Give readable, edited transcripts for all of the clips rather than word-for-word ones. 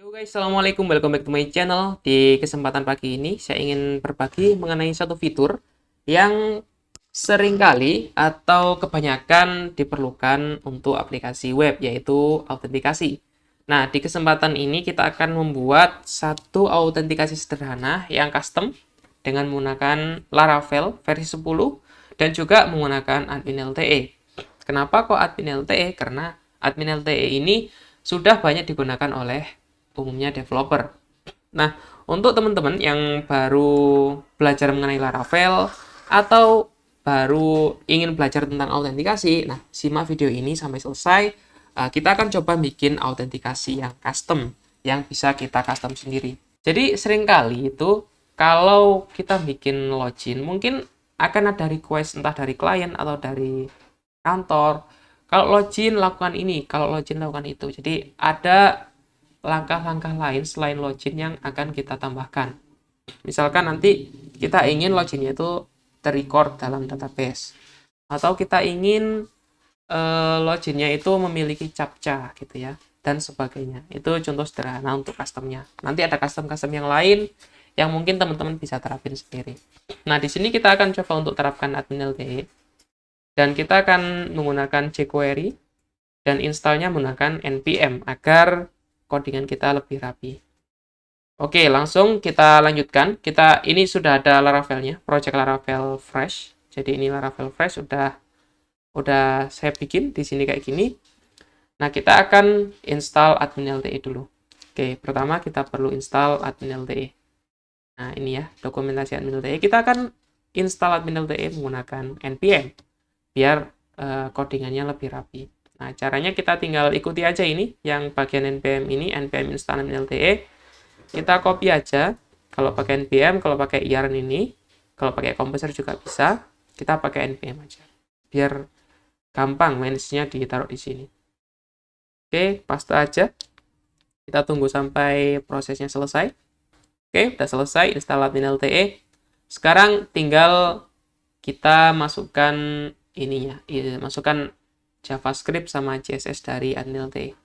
Yo guys, assalamualaikum, welcome back to my channel. Di kesempatan pagi ini, saya ingin berbagi mengenai satu fitur yang seringkali atau kebanyakan diperlukan untuk aplikasi web, yaitu autentikasi. Nah, di kesempatan ini kita akan membuat satu autentikasi sederhana yang custom dengan menggunakan Laravel versi 10 dan juga menggunakan admin LTE. Kenapa kok admin LTE? Karena admin LTE ini sudah banyak digunakan oleh umumnya developer. Nah, untuk teman-teman yang baru belajar mengenai Laravel atau baru ingin belajar tentang autentikasi, nah simak video ini sampai selesai. Kita akan coba bikin autentikasi yang custom, yang bisa kita custom sendiri. Jadi seringkali itu kalau kita bikin login, mungkin akan ada request entah dari klien atau dari kantor. Kalau login lakukan ini, kalau login lakukan itu. Jadi ada langkah-langkah lain selain login yang akan kita tambahkan. Misalkan nanti kita ingin loginnya itu terrecord dalam database, atau kita ingin loginnya itu memiliki captcha gitu ya, dan sebagainya. Itu contoh sederhana untuk customnya. Nanti ada custom-custom yang lain yang mungkin teman-teman bisa terapin sendiri. Nah, di sini kita akan coba untuk terapkan admin LTE, dan kita akan menggunakan jQuery dan installnya menggunakan npm agar codingan kita lebih rapi. Oke, langsung kita lanjutkan. Ini sudah ada Laravelnya, project Laravel Fresh. Jadi ini Laravel Fresh udah saya bikin di sini kayak gini. Nah, kita akan install admin LTE dulu. Oke, pertama kita perlu install admin LTE. Nah, ini ya, dokumentasi admin LTE. Kita akan install admin LTE menggunakan npm biar codingannya lebih rapi. Nah, caranya kita tinggal ikuti aja ini, yang bagian npm ini, npm install admin LTE. Kita copy aja, kalau pakai npm, kalau pakai yarn ini, kalau pakai composer juga bisa, kita pakai npm aja. Biar gampang manage-nya ditaruh di sini. Oke, paste aja. Kita tunggu sampai prosesnya selesai. Oke, udah selesai install admin LTE. Sekarang tinggal kita masukkan ininya, masukkan JavaScript sama CSS dari admin LTE.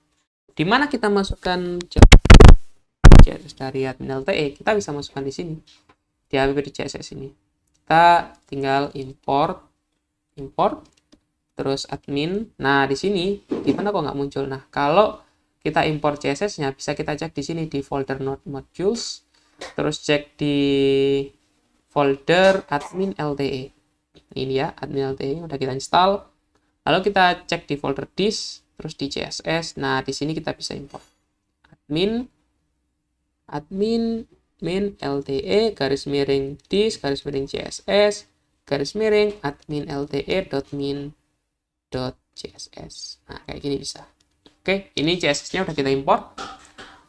Di mana kita masukkan CSS dari admin LTE? Kita bisa masukkan di sini, di app.css ini. Kita tinggal import, terus admin. Nah, di sini gimana kok nggak muncul? Nah, kalau kita import CSS-nya, bisa kita cek di sini di folder node modules, terus cek di folder admin LTE. Ini ya, admin LTE udah kita install. Lalu kita cek di folder disk, terus di CSS. Nah, di sini kita bisa import admin min LTE garis miring disk garis miring CSS garis miring admin LTE.min.css. Nah, kayak gini bisa. Oke, ini CSS-nya udah kita import.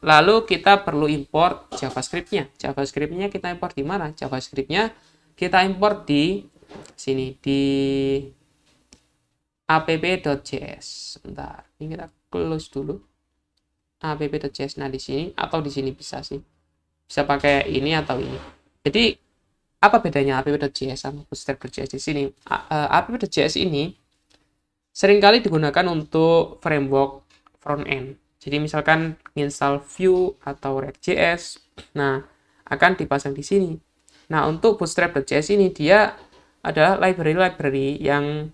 Lalu kita perlu import JavaScript-nya. JavaScript-nya kita import di mana? JavaScript-nya kita import di sini, di app.js. Sebentar, ini kita close dulu. app.js. Nah, di sini atau di sini bisa sih. Bisa pakai ini atau ini. Jadi, apa bedanya app.js sama Bootstrap.js di sini? App.js ini seringkali digunakan untuk framework front-end. Jadi, misalkan install Vue atau React.js, nah, akan dipasang di sini. Nah, untuk Bootstrap.js ini, dia adalah library-library yang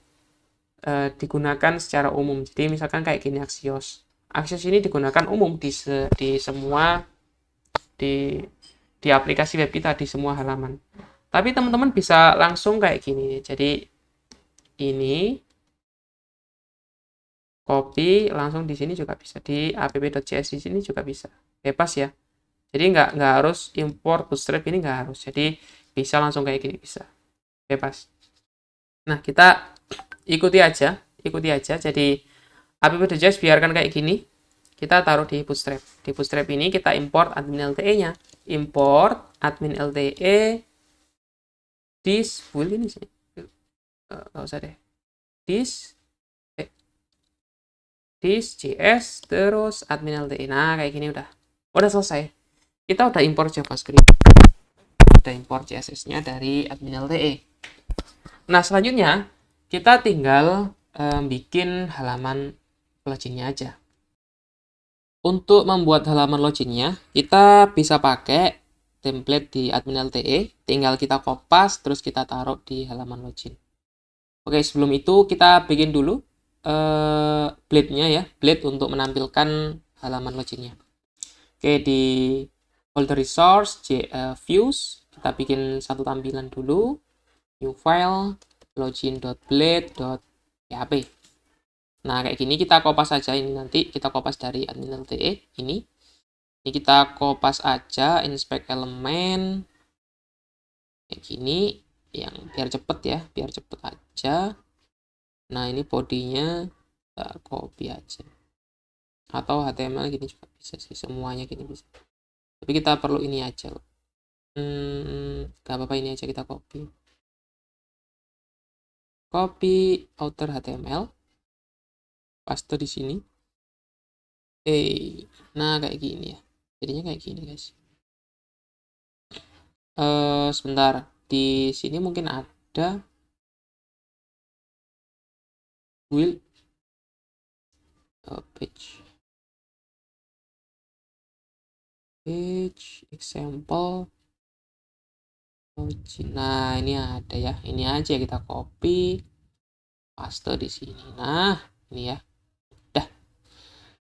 digunakan secara umum. Jadi misalkan kayak gini Axios. Axios ini digunakan umum di semua di aplikasi web kita, di semua halaman. Tapi teman-teman bisa langsung kayak gini. Jadi ini copy langsung di sini juga bisa, di app.js di sini juga bisa. Bebas ya. Jadi nggak harus import Bootstrap, ini nggak harus. Jadi bisa langsung kayak gini, bisa. Bebas. Nah, kita ikuti aja. Jadi app.js biarkan kayak gini, kita taruh di Bootstrap. Di Bootstrap ini kita import admin LTE-nya. Import admin LTE disk full ini sih. Nggak usah deh. Disk JS terus admin LTE. Nah, kayak gini udah selesai. Kita udah import JavaScript. Udah import CSS-nya dari admin LTE. Nah, selanjutnya kita tinggal bikin halaman pluginnya aja. Untuk membuat halaman loginnya, kita bisa pakai template di admin LTE, tinggal kita kopas, terus kita taruh di halaman login. Oke, sebelum itu kita bikin dulu blade-nya ya, blade untuk menampilkan halaman loginnya. Oke, di folder resource, views, kita bikin satu tampilan dulu, new file, login.blade.php. Nah, kayak gini kita kopas aja, ini nanti kita kopas dari admin LTE, ini kita kopas aja, inspect elemen, kayak gini, yang biar cepet ya, biar cepet aja. Nah, ini bodinya kita copy aja. Atau HTML gini juga bisa sih, semuanya gini bisa. Tapi kita perlu ini aja. Gak apa-apa, ini aja kita copy. Copy outer HTML. Paste di sini. Nah kayak gini ya. Jadinya kayak gini guys. Sebentar. Di sini mungkin ada will page example. Nah ini ada ya. Ini aja kita copy, paste di sini. Nah ini ya.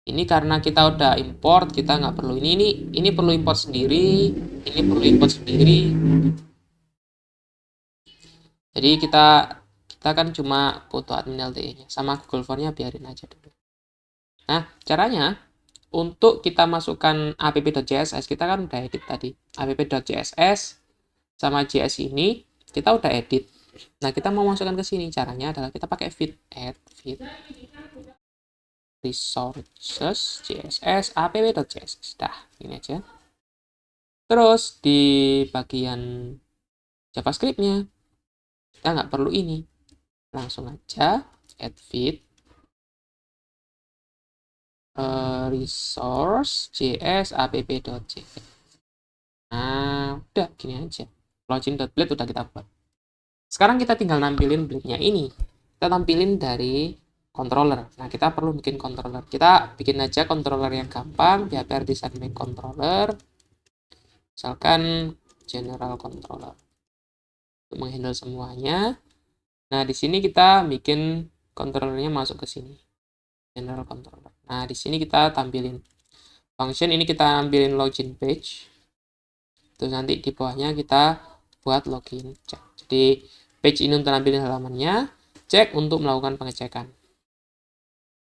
Ini karena kita udah import, kita nggak perlu ini perlu import sendiri, ini perlu import sendiri. Jadi kita kan cuma butuh admin LTE-nya, sama Google Form-nya biarin aja dulu. Nah, caranya untuk kita masukkan app.css, kita kan udah edit tadi. app.css sama JS ini kita udah edit. Nah, kita mau masukkan ke sini, caranya adalah kita pakai add feed resources css app.css. Dah, ini aja. Terus di bagian JavaScript-nya kita nggak perlu ini, langsung aja add feed resource js app.js. Nah, udah gini aja. Login.blade udah kita buat. Sekarang kita tinggal nampilin blade-nya ini. Kita tampilin dari controller. Nah, kita perlu bikin controller. Kita bikin aja controller yang gampang, PHP Artisan Make Controller. Misalkan general controller. Untuk menghandle semuanya. Nah, di sini kita bikin controllernya masuk ke sini. General controller. Nah, di sini kita tampilin function, ini kita ambilin login page. Terus nanti di bawahnya kita buat login cek. Jadi page ini untuk nampilin halamannya, cek untuk melakukan pengecekan.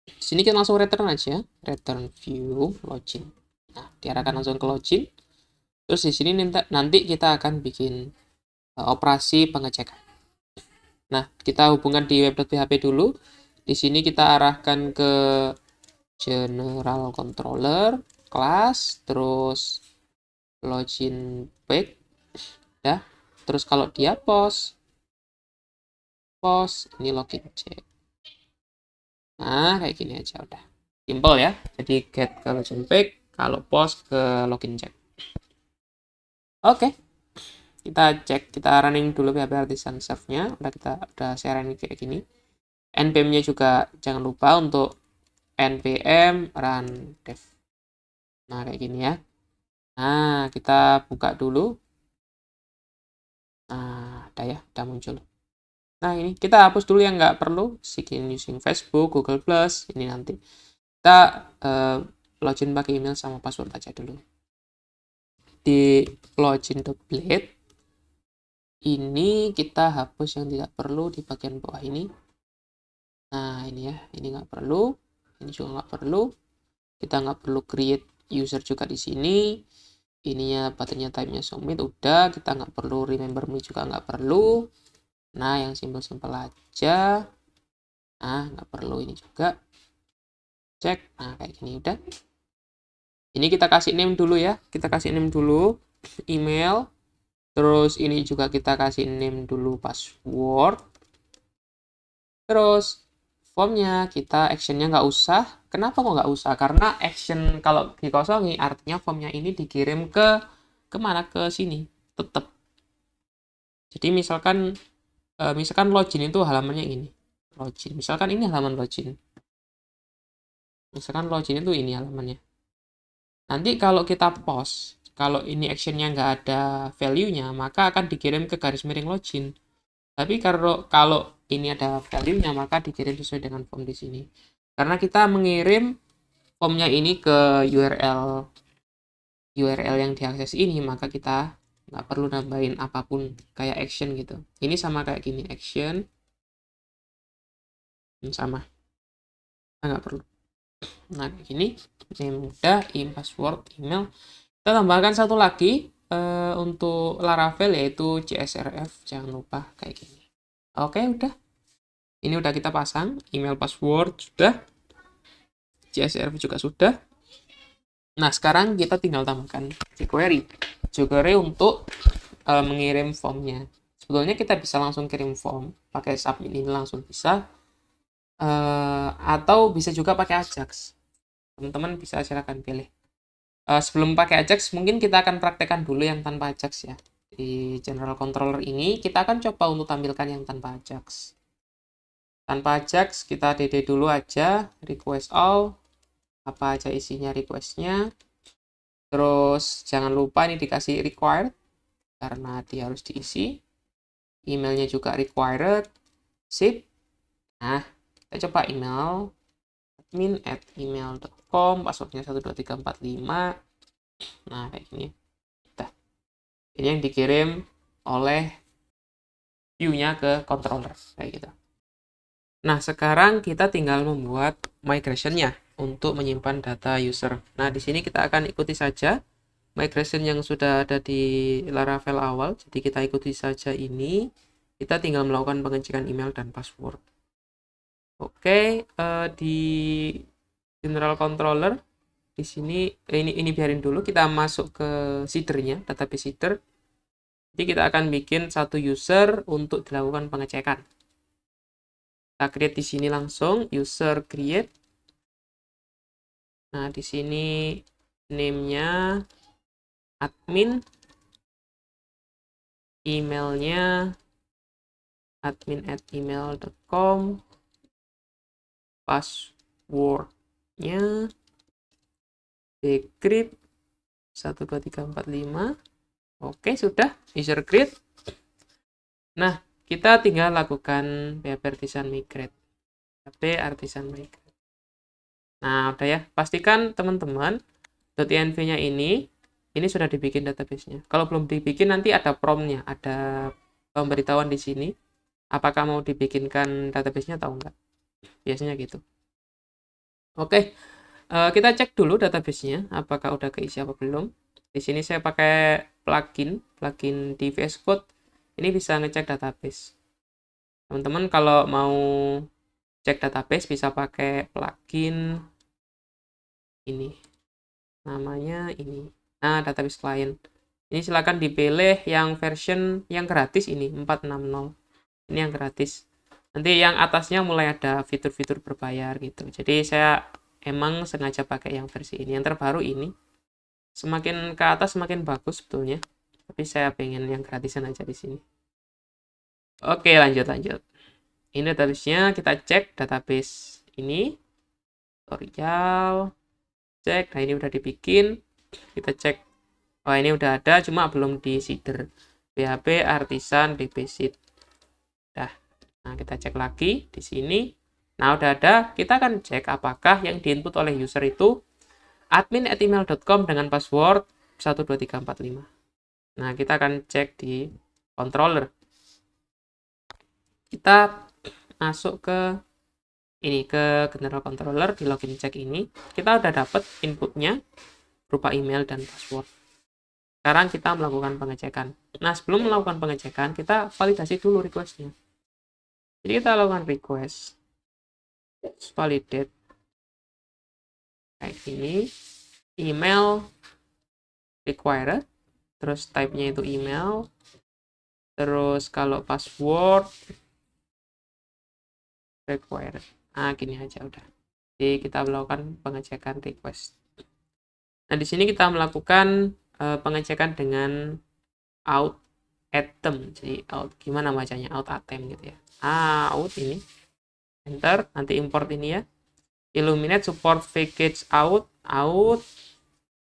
Di sini kita langsung return aja, return view login. Nah, diarahkan langsung ke login. Terus di sini nanti kita akan bikin operasi pengecekan. Nah, kita hubungkan di web.php dulu. Di sini kita arahkan ke general controller, class, terus login page, ya. Terus kalau dia post ini login cek. Nah, kayak gini aja udah. Simple ya. Jadi get ke login page, kalau post ke login check. Oke. Kita cek, kita running dulu PHP Artisan serve-nya. Udah saya running kayak gini. npm-nya juga jangan lupa untuk npm run dev. Nah, kayak gini ya. Nah, kita buka dulu. Nah, udah ya, udah muncul. Nah, ini kita hapus dulu yang nggak perlu. Sign using Facebook, Google+, ini nanti. Kita login pakai email sama password aja dulu. Di login.blade, ini kita hapus yang tidak perlu di bagian bawah ini. Nah, ini ya, ini nggak perlu. Ini juga nggak perlu. Kita nggak perlu create user juga di sini. Ininya buttonnya type-nya submit, udah. Kita nggak perlu remember me juga nggak perlu. Nah, yang simpel-simpel aja. Nah, nggak perlu ini juga. Cek. Nah, kayak gini udah. Ini kita kasih name dulu ya. Kita kasih name dulu. Email. Terus ini juga kita kasih name dulu password. Terus formnya kita actionnya nggak usah. Kenapa kok nggak usah? Karena action kalau dikosongi artinya formnya ini dikirim ke kemana? Ke sini. Tetap. Jadi misalkan login itu halamannya ini. Login. Misalkan ini halaman login. Misalkan login itu ini halamannya. Nanti kalau kita post, kalau ini actionnya nggak ada value-nya, maka akan dikirim ke garis miring login. Tapi kalau ini ada value-nya, maka dikirim sesuai dengan form di sini. Karena kita mengirim formnya ini ke URL yang diakses ini, maka kita nggak perlu nambahin apapun kayak action gitu. Ini sama kayak gini, action sama, nggak perlu. Nah, kayak gini, name udah, password, email. Kita tambahkan satu lagi untuk Laravel yaitu CSRF, jangan lupa kayak gini. Oke, udah. Ini udah kita pasang, email, password sudah, CSRF juga sudah. Nah, sekarang kita tinggal tambahkan jQuery. jQuery untuk mengirim formnya. Sebetulnya kita bisa langsung kirim form, pakai submit ini langsung bisa, atau bisa juga pakai Ajax. Teman-teman bisa silakan pilih. Sebelum pakai Ajax, mungkin kita akan praktekkan dulu yang tanpa Ajax ya. Di General Controller ini, kita akan coba untuk tampilkan yang tanpa Ajax. Tanpa Ajax, kita DD dulu aja, request all, apa aja isinya requestnya. Terus jangan lupa ini dikasih required, karena dia harus diisi. Emailnya juga required, sip. Nah, kita coba email, admin@email.com, passwordnya 12345. Nah, kayak gini. Ini yang dikirim oleh view-nya ke controller kayak gitu. Nah, sekarang kita tinggal membuat migration-nya untuk menyimpan data user. Nah, di sini kita akan ikuti saja migration yang sudah ada di Laravel awal. Jadi kita ikuti saja ini. Kita tinggal melakukan pengecekan email dan password. Oke, di general controller di sini ini biarin dulu, kita masuk ke seedernya, database seeder. Jadi kita akan bikin satu user untuk dilakukan pengecekan. Kita create di sini langsung user create. Nah, di sini name-nya admin, emailnya admin@email.com, passwordnya decrypt 12345. Oke, sudah user create. Nah, kita tinggal lakukan PHP artisan migrate. PHP artisan migrate. Nah, udah ya. Pastikan teman-teman .env-nya ini sudah dibikin database-nya. Kalau belum dibikin nanti ada prompt-nya, ada pemberitahuan di sini apakah mau dibikinkan database-nya atau enggak. Biasanya gitu. Oke, kita cek dulu database-nya apakah udah keisi apa belum. Di sini saya pakai plugin di VS Code. Ini bisa ngecek database. Teman-teman kalau mau cek database bisa pakai plugin ini. Namanya ini. Nah, database client. Ini silakan dipilih yang version yang gratis ini 460. Ini yang gratis. Nanti yang atasnya mulai ada fitur-fitur berbayar gitu. Jadi saya emang sengaja pakai yang versi ini. Yang terbaru ini. Semakin ke atas semakin bagus sebetulnya. Tapi saya pengen yang gratisan aja di sini. Oke, lanjut. Ini database-nya, kita cek database ini. Tutorial. Cek, nah ini udah dibikin. Kita cek. Oh, ini udah ada, cuma belum di seeder. PHP artisan dbseed. Dah. Nah, kita cek lagi di sini. Nah, udah ada. Kita akan cek apakah yang diinput oleh user itu admin@email.com dengan password 12345. Nah, kita akan cek di controller. Kita masuk ke ini, ke general controller, di login cek ini. Kita udah dapat inputnya berupa email dan password. Sekarang kita melakukan pengecekan. Nah, sebelum melakukan pengecekan, kita validasi dulu request-nya. Jadi kita lakukan request. Validate. Kayak gini. Email required. Terus type-nya itu email. Terus kalau password required. Nah, gini aja udah. Jadi kita melakukan pengecekan request. Nah, di sini kita melakukan pengecekan dengan out item. Jadi out gimana bacanya? Out item gitu ya. Out ini. Enter, nanti import ini ya. Illuminate support package out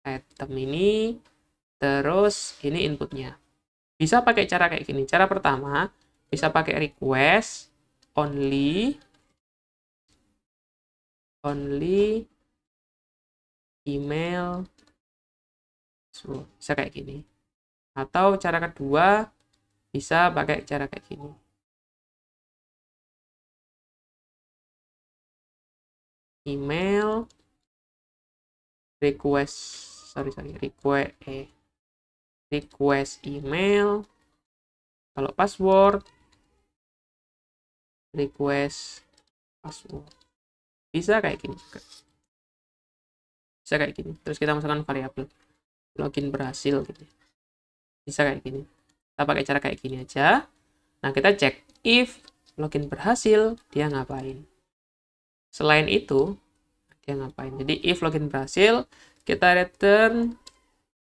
item ini, terus ini inputnya. Bisa pakai cara kayak gini. Cara pertama, bisa pakai request only email, so, bisa kayak gini. Atau cara kedua, bisa pakai cara kayak gini. Email request request email, kalau password request password, bisa kayak gini juga. Bisa kayak gini, terus kita masukkan variabel login berhasil gitu, bisa kayak gini. Kita pakai cara kayak gini aja. Nah, kita cek if login berhasil, dia ngapain. Selain itu, dia ngapain. Jadi if login berhasil, kita return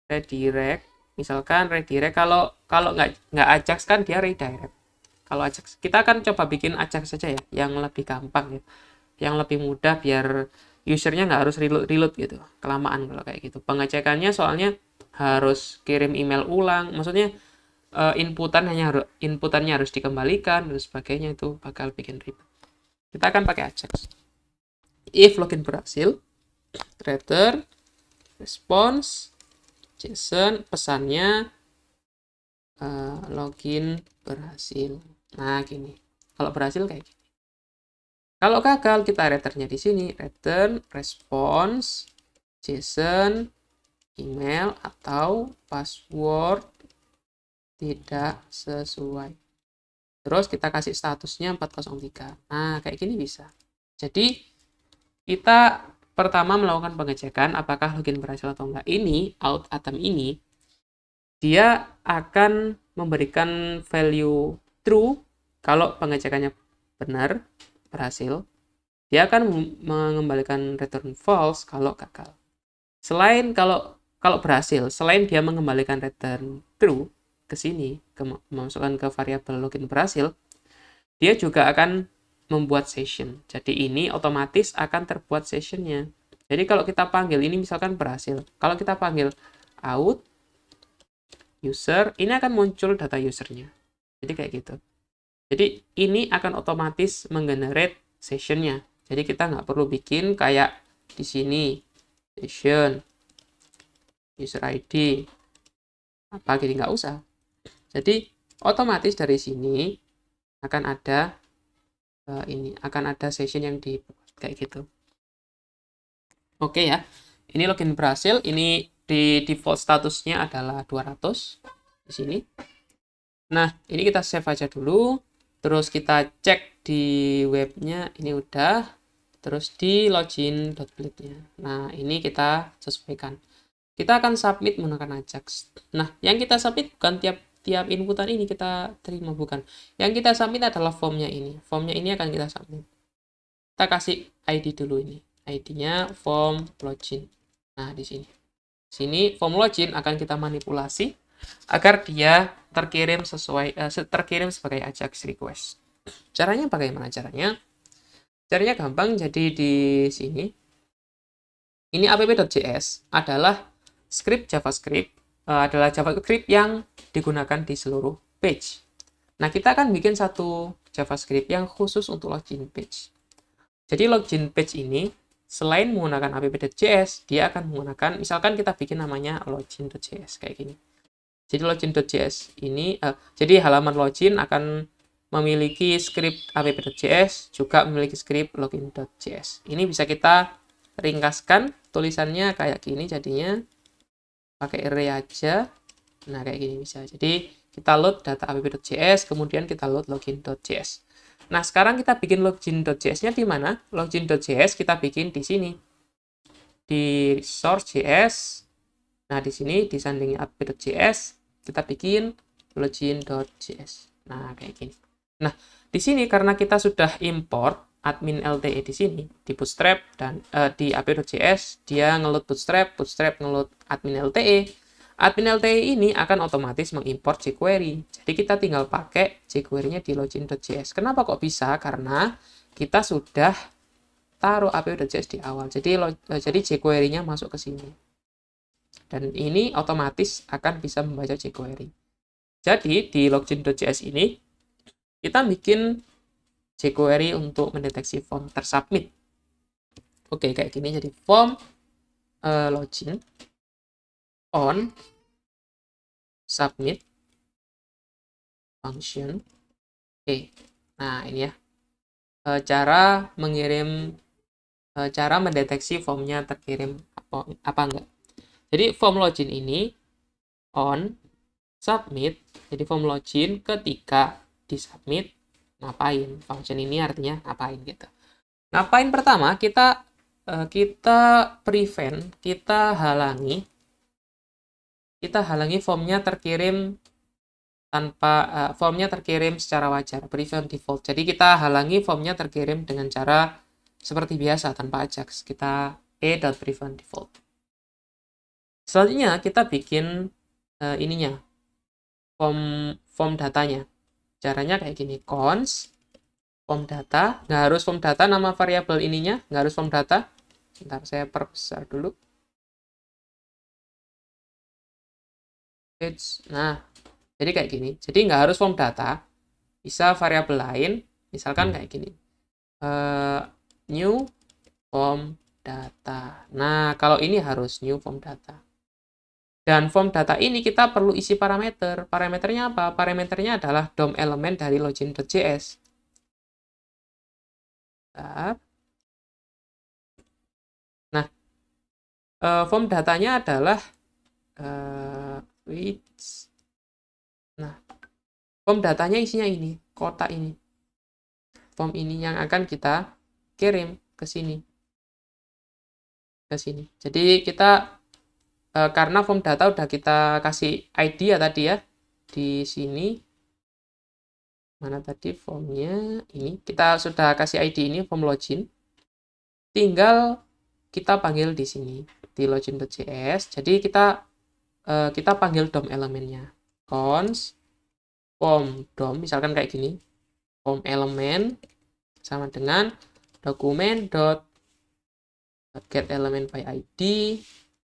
redirect. Misalkan redirect, kalau nggak Ajax kan dia redirect. Kalau Ajax, kita akan coba bikin Ajax saja ya, yang lebih gampang ya, yang lebih mudah biar usernya nggak harus reload gitu, kelamaan kalau kayak gitu. Pengecekannya soalnya harus kirim email ulang, maksudnya inputannya harus dikembalikan dan sebagainya, itu bakal bikin ribet. Kita akan pakai Ajax. If login berhasil, return response JSON, pesannya login berhasil. Nah, gini. Kalau berhasil kayak gini. Kalau gagal, kita returnnya di sini. Return response JSON email atau password tidak sesuai. Terus kita kasih statusnya 403. Nah, kayak gini bisa. Jadi, kita pertama melakukan pengecekan apakah login berhasil atau enggak. Ini, out item ini, dia akan memberikan value true kalau pengecekannya benar, berhasil. Dia akan mengembalikan return false kalau gagal. Selain kalau berhasil, selain dia mengembalikan return true ke sini, memasukkan ke variabel login berhasil, dia juga akan membuat session. Jadi ini otomatis akan terbuat sessionnya. Jadi kalau kita panggil ini misalkan berhasil. Kalau kita panggil out user, ini akan muncul data usernya. Jadi kayak gitu. Jadi ini akan otomatis menggenerate sessionnya. Jadi kita nggak perlu bikin kayak di sini session user ID apa gini, nggak usah. Jadi otomatis dari sini akan ada ini akan ada session yang dibuat kayak gitu. Oke ya, ini login berhasil. Ini di default statusnya adalah 200 di sini. Nah, ini kita save aja dulu. Terus kita cek di webnya, ini udah. Terus di login.build-nya. Nah, ini kita sesuaikan. Kita akan submit menggunakan Ajax. Nah, yang kita submit bukan tiap inputan ini kita terima, bukan. Yang kita submit adalah formnya ini. Formnya ini akan kita submit. Kita kasih ID dulu ini. ID-nya form login. Nah, di sini. Sini form login akan kita manipulasi agar dia terkirim sebagai Ajax request. Caranya bagaimana caranya? Caranya gampang. Jadi di sini ini app.js adalah JavaScript yang digunakan di seluruh page. Nah, kita akan bikin satu JavaScript yang khusus untuk login page. Jadi login page ini selain menggunakan app.js, dia akan menggunakan, misalkan kita bikin namanya login.js kayak gini. Jadi login.js ini, jadi halaman login akan memiliki script app.js, juga memiliki script login.js. Ini bisa kita ringkaskan tulisannya kayak gini, jadinya pakai array aja. Nah, kayak gini bisa. Jadi kita load data app.js, kemudian kita load login.js. Nah, sekarang kita bikin login.js-nya di mana? Login.js kita bikin di sini. Di source.js. Nah, di sini disandingin app.js, kita bikin login.js. Nah, kayak gini. Nah, di sini karena kita sudah import admin LTE di sini, di Bootstrap dan di app.js, dia ngeload Bootstrap ngeload admin LTE. Admin LTE ini akan otomatis mengimport jQuery. Jadi kita tinggal pakai jQuery-nya di login.js. Kenapa kok bisa? Karena kita sudah taruh app.js di awal. Jadi jQuery-nya masuk ke sini. dan ini otomatis akan bisa membaca jQuery. Jadi di login.js ini kita bikin jQuery untuk mendeteksi form tersubmit. Oke, kayak gini. Jadi form login on submit function. Oke, nah ini ya cara mendeteksi formnya terkirim apa enggak. Jadi form login ini on submit. Jadi form login ketika disubmit ngapain? Function ini artinya ngapain gitu. Ngapain pertama kita prevent, kita halangi formnya terkirim formnya terkirim secara wajar, prevent default. Jadi kita halangi formnya terkirim dengan cara seperti biasa tanpa Ajax. Kita e.prevent default. Selanjutnya kita bikin ininya form datanya. Caranya kayak gini, cons form data. Nggak harus form data nama variabel ininya, nggak harus form data. Bentar, saya perbesar dulu. Nah, jadi kayak gini. Jadi nggak harus form data, bisa variabel lain. Misalkan kayak gini, new form data. Nah, kalau ini harus new form data. Dan form data ini kita perlu isi parameter. Parameternya apa? Parameternya adalah DOM element dari login.js. Nah, form datanya adalah Nah, form datanya isinya ini, kotak ini. Form ini yang akan kita kirim ke sini. Jadi kita karena form data udah kita kasih ID ya tadi ya. Di sini mana tadi formnya ini, kita sudah kasih ID ini form login. Tinggal kita panggil di sini di login.js. Jadi kita panggil DOM elemennya. Cons form DOM misalkan kayak gini. Form element sama dengan document.get element by ID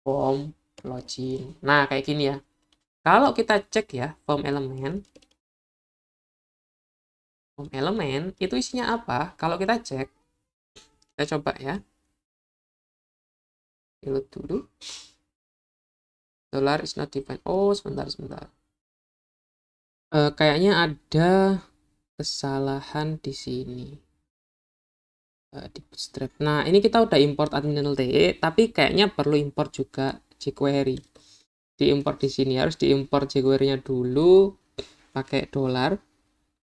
form login. Nah, kayak gini ya. Kalau kita cek ya form elemen itu isinya apa? Kalau kita cek, kita coba ya. Reload dulu. Dollar is not defined. Oh, sebentar. Kayaknya ada kesalahan di sini. Di Bootstrap. Nah, ini kita udah import admin.lte, tapi kayaknya perlu import juga jQuery. Diimport di sini, harus diimport jQuery-nya dulu pakai dollar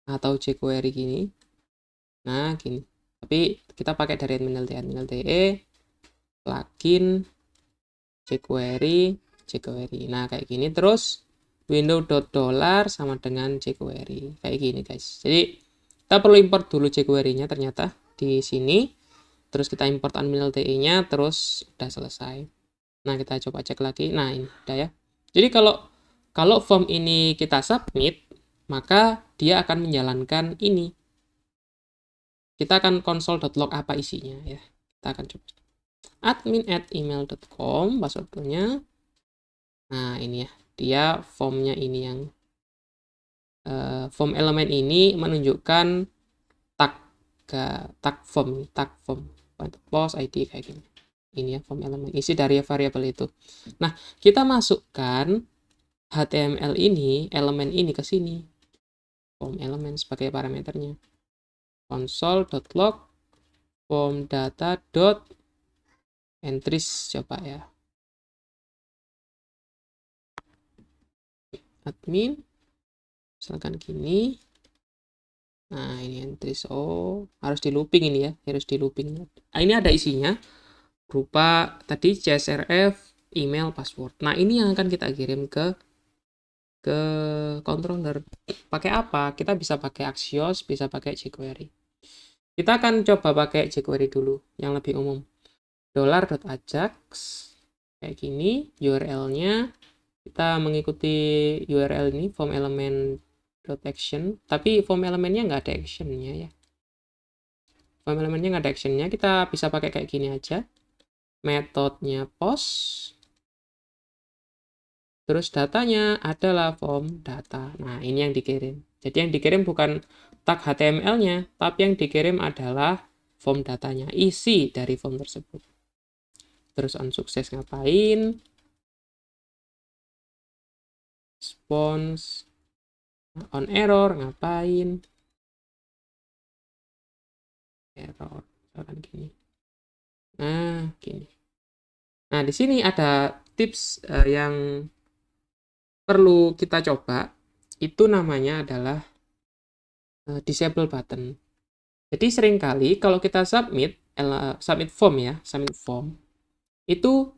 atau jQuery gini. Nah, gini. Tapi kita pakai dari admin.lte plugin jQuery. Nah, kayak gini terus window.dollar sama dengan jQuery. Kayak gini, guys. Jadi, kita perlu import dulu jQuery-nya ternyata di sini. Terus kita import admin.lte-nya, terus udah selesai. Nah, kita coba cek lagi. Nah, ini udah ya. Jadi kalau form ini kita submit, maka dia akan menjalankan ini. Kita akan console.log apa isinya ya. Kita akan coba admin@email.com passwordnya. Nah, ini ya. Dia formnya ini yang form elemen ini menunjukkan tag form post ID kayak gini. Ini ya form elemen, isi dari variabel itu. Nah, kita masukkan HTML ini, elemen ini ke sini. Form elemen sebagai parameternya. console.log form data.entries coba ya. Admin misalkan gini. Nah, ini entries. Oh, harus di looping ini ya, harus di looping. Nah, ini ada isinya berupa tadi CSRF, email, password. Nah, ini yang akan kita kirim ke controller. Pakai apa? Kita bisa pakai Axios, bisa pakai jQuery. Kita akan coba pakai jQuery dulu, yang lebih umum. $.ajax kayak gini, URL-nya kita mengikuti URL ini form element.action, tapi form elemennya nggak ada actionnya ya. Form elemennya nggak ada actionnya, kita bisa pakai kayak gini aja. Metodenya post Terus datanya adalah form data. Nah, ini yang dikirim. Jadi yang dikirim bukan tag HTML-nya, tapi yang dikirim adalah form datanya, isi dari form tersebut. Terus on sukses ngapain? Response. On error ngapain? Error. Misalkan gini. Nah, gini. Nah, di sini ada tips yang perlu kita coba. Itu namanya adalah disable button. Jadi seringkali kalau kita submit form ya, submit form, itu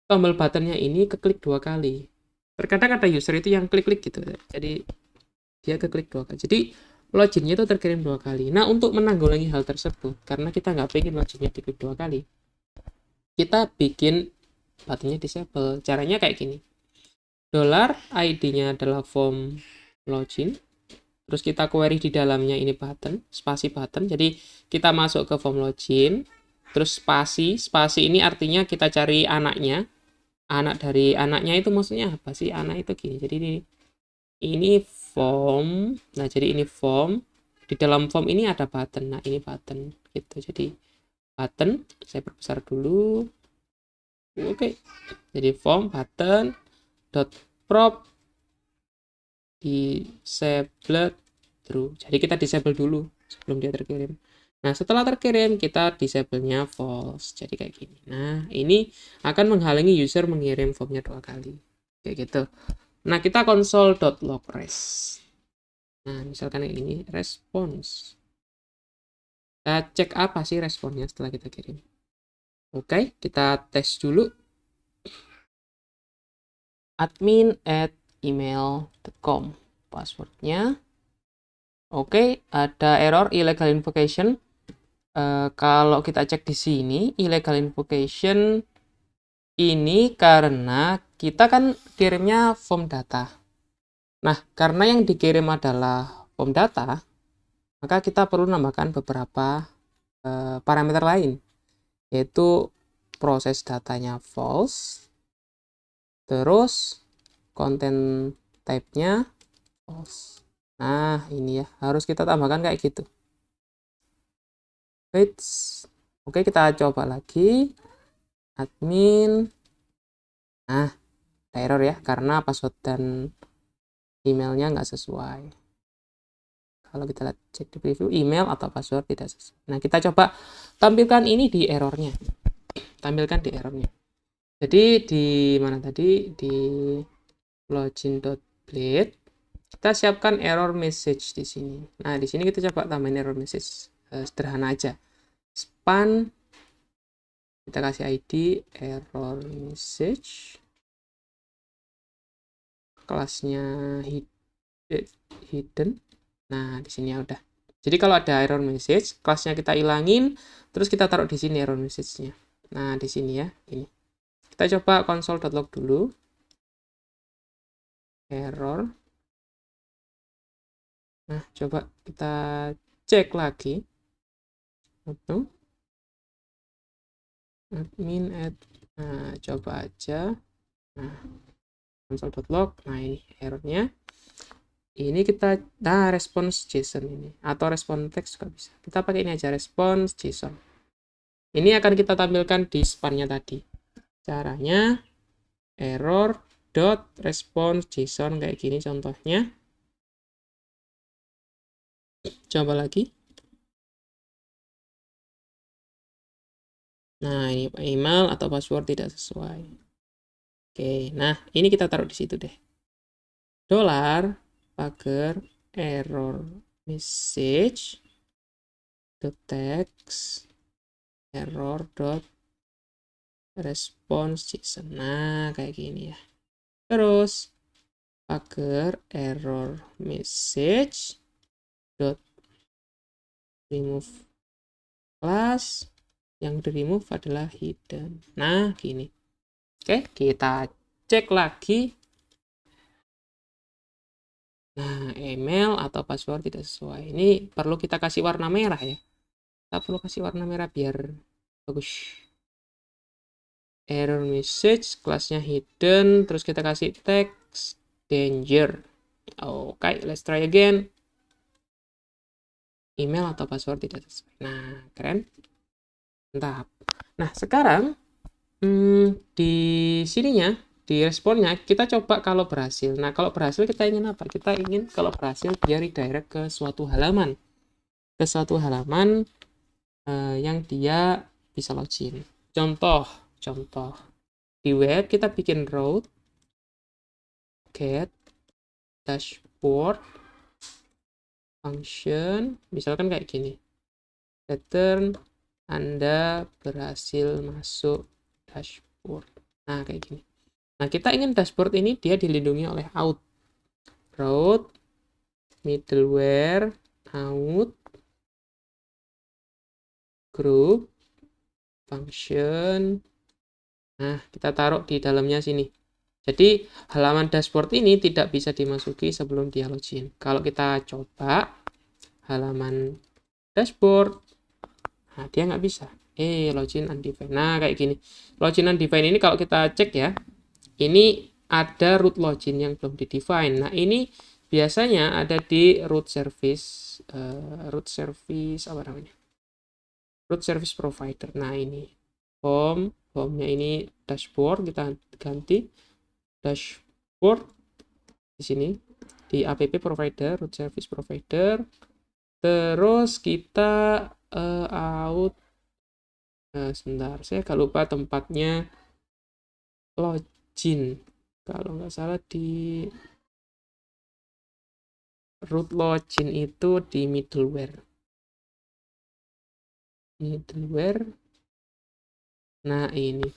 tombol buttonnya ini keklik 2 kali. Terkadang ada user itu yang klik-klik gitu. Jadi dia keklik 2 kali. Jadi loginnya itu terkirim 2 kali. Nah, untuk menanggulangi hal tersebut, karena kita nggak pengen loginnya diklik 2 kali, kita bikin buttonnya disable. Caranya kayak gini. $ID-nya adalah form login. Terus kita query di dalamnya ini button, spasi button. Jadi kita masuk ke form login, terus spasi. Spasi ini artinya kita cari anaknya. Anak dari anaknya itu maksudnya apa sih? Anak itu gini. Jadi ini form. Nah, jadi ini form. Di dalam form ini ada button. Nah, ini button gitu. Jadi button saya perbesar dulu. Oke. Jadi form button dot prop disable true. Jadi kita disable dulu sebelum dia terkirim. Nah, setelah terkirim kita disable-nya false. Jadi kayak gini. Nah, ini akan menghalangi user mengirim formnya 2 kali. Kayak gitu. Nah, kita console.log res. Nah, misalkan ini response. Kita cek apa sih responnya setelah kita kirim. Oke, kita tes dulu. admin@email.com passwordnya. Oke, ada error illegal invocation. Kalau kita cek di sini, illegal invocation ini karena kita kan kirimnya form data. Nah, karena yang dikirim adalah form data, maka kita perlu nambahkan beberapa parameter lain, yaitu proses datanya false, terus content type-nya false. Nah, ini ya, harus kita tambahkan kayak gitu. Wait. Oke, kita coba lagi. Admin. Nah, ada error ya, karena password dan emailnya nggak sesuai. Kalau kita lihat cek di preview, email atau password tidak sesuai. Nah, kita coba tampilkan ini di errornya. Tampilkan di errornya. Jadi di mana tadi? Di login.blade. Kita siapkan error message di sini. Nah, di sini kita coba tambahin error message. Sederhana aja. Span. Kita kasih ID error message. Kelasnya hidden. Nah, di sini ya udah. Jadi kalau ada error message, kelasnya kita ilangin, terus kita taruh di sini error message-nya. Nah, di sini ya, ini. Kita coba console.log dulu. Error. Nah, coba kita cek lagi. Admin add. Nah, coba aja. Nah, console.log. Nah, ini errornya. Ini kita, nah response JSON ini. Atau response text juga bisa. Kita pakai ini aja, response JSON. Ini akan kita tampilkan di span-nya tadi. Caranya, error dot response JSON kayak gini contohnya. Coba lagi. Nah, ini email atau password tidak sesuai. Oke, nah ini kita taruh di situ deh. Dolar pagar error message dot text error dot response JSON. Nah, kayak gini ya. Terus pagar error message dot remove class, yang di remove adalah hidden. Nah, gini. Oke, kita cek lagi. Nah, email atau password tidak sesuai. Ini perlu kita kasih warna merah ya. Kita perlu kasih warna merah biar bagus. error message, kelasnya hidden, terus kita kasih text danger. Oke, let's try again. Email atau password tidak sesuai. Nah, keren. Mantap. Nah, sekarang di sininya, di responnya, kita coba kalau berhasil. Nah, kalau berhasil kita ingin apa? Kita ingin kalau berhasil dia redirect ke suatu halaman. Ke suatu halaman yang dia bisa login. Contoh di web kita bikin route get dashboard function, misalkan kayak gini, return Anda berhasil masuk dashboard. Nah, kayak gini. Nah, kita ingin dashboard ini dia dilindungi oleh out route middleware out group function. Nah, kita taruh di dalamnya sini. Jadi, halaman dashboard ini tidak bisa dimasuki sebelum dia login. Kalau kita coba halaman dashboard, nah dia nggak bisa. Login undefined. Nah, kayak gini. Login undefined ini kalau kita cek ya, ini ada root login yang belum di-define. Nah, ini biasanya ada di root service apa namanya? Root service provider. Nah, ini home-nya ini dashboard, kita ganti dashboard di sini di app provider, root service provider. Terus kita out. Sebentar, saya agak lupa tempatnya login. Kalau nggak salah di root login itu di middleware. Nah, ini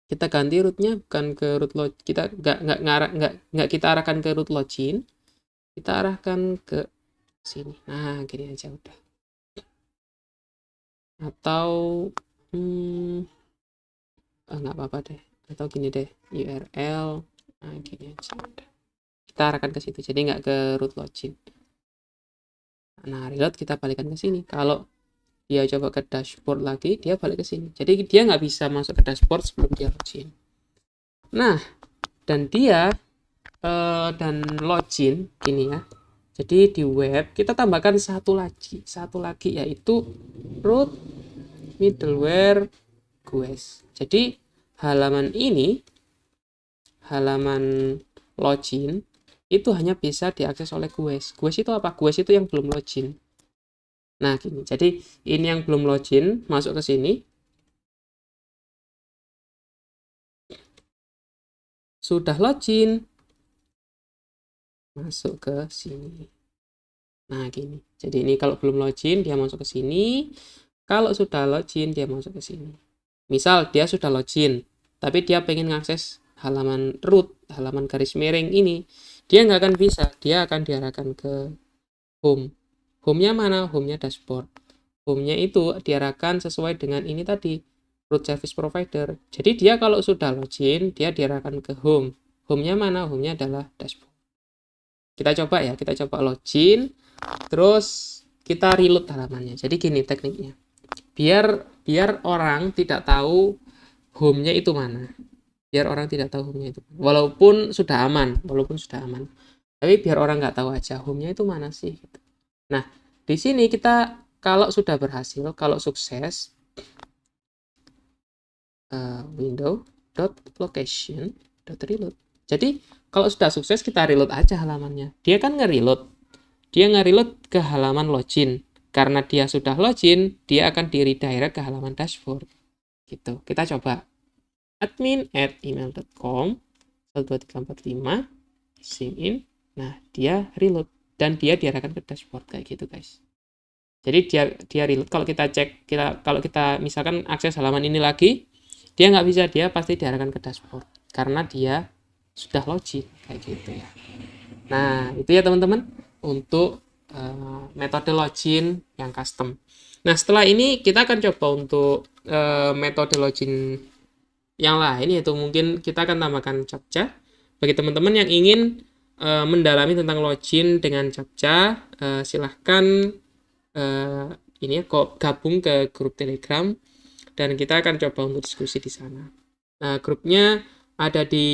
kita ganti rootnya bukan ke root login, kita nggak kita arahkan ke root login, kita arahkan ke sini. Nah, gini aja udah. Atau nggak apa-apa deh, atau gini deh, URL. Nah, gini aja udah. Kita arahkan ke situ, jadi nggak ke root login. Nah, reload kita balikan ke sini. Kalau dia coba ke dashboard lagi, dia balik ke sini. Jadi dia nggak bisa masuk ke dashboard sebelum dia login. Nah, dan dia dan login ini ya. Jadi di web kita tambahkan satu lagi yaitu root middleware GUES. Jadi halaman ini, halaman login itu hanya bisa diakses oleh GUES. GUES itu apa? GUES itu yang belum login. Nah, gini. Jadi ini yang belum login masuk ke sini. Sudah login masuk ke sini. Nah, gini. Jadi ini kalau belum login dia masuk ke sini. Kalau sudah login dia masuk ke sini. Misal dia sudah login, tapi dia pengen ngakses halaman root, halaman garis miring ini. Dia nggak akan bisa. Dia akan diarahkan ke home. Home-nya mana? Home-nya dashboard. Home-nya itu diarahkan sesuai dengan ini tadi, root service provider. Jadi dia kalau sudah login, dia diarahkan ke home. Home-nya mana? Home-nya adalah dashboard. Kita coba ya, kita coba login, terus kita reload halamannya. Jadi gini tekniknya. Biar orang tidak tahu home-nya itu mana. Biar orang tidak tahu home-nya itu. Walaupun sudah aman. Tapi biar orang nggak tahu aja home-nya itu mana sih. Nah, di sini kita kalau sudah berhasil, kalau sukses, window.location.reload. Jadi, kalau sudah sukses, kita reload aja halamannya. Dia kan nge-reload. Dia nge-reload ke halaman login. Karena dia sudah login, dia akan di-redirect ke halaman dashboard. Gitu. Kita coba. admin@email.com 12345 sign in. Nah, dia reload. Dan dia diarahkan ke dashboard. Kayak gitu, guys. Jadi dia reload. Kalau kita cek, kalau kita misalkan akses halaman ini lagi, dia nggak bisa, dia pasti diarahkan ke dashboard karena dia sudah login kayak gitu ya. Nah, itu ya teman-teman untuk metode login yang custom. Nah, setelah ini kita akan coba untuk metode login yang lain, yaitu mungkin kita akan tambahkan CAPTCHA. Bagi teman-teman yang ingin mendalami tentang login dengan CAPTCHA, silahkan ini ya, kok gabung ke grup Telegram dan kita akan coba untuk diskusi di sana. Nah, grupnya ada di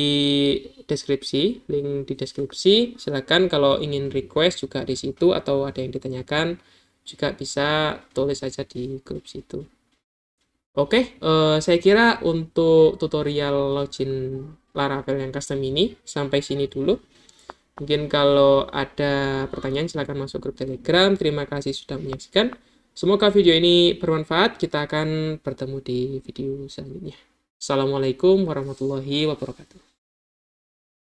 deskripsi, link di deskripsi. Silakan kalau ingin request juga di situ atau ada yang ditanyakan juga bisa tulis saja di grup situ. Oke, saya kira untuk tutorial login Laravel yang custom ini sampai sini dulu. Mungkin kalau ada pertanyaan silahkan masuk grup Telegram. Terima kasih sudah menyaksikan. Semoga video ini bermanfaat. Kita akan bertemu di video selanjutnya. Assalamualaikum warahmatullahi wabarakatuh.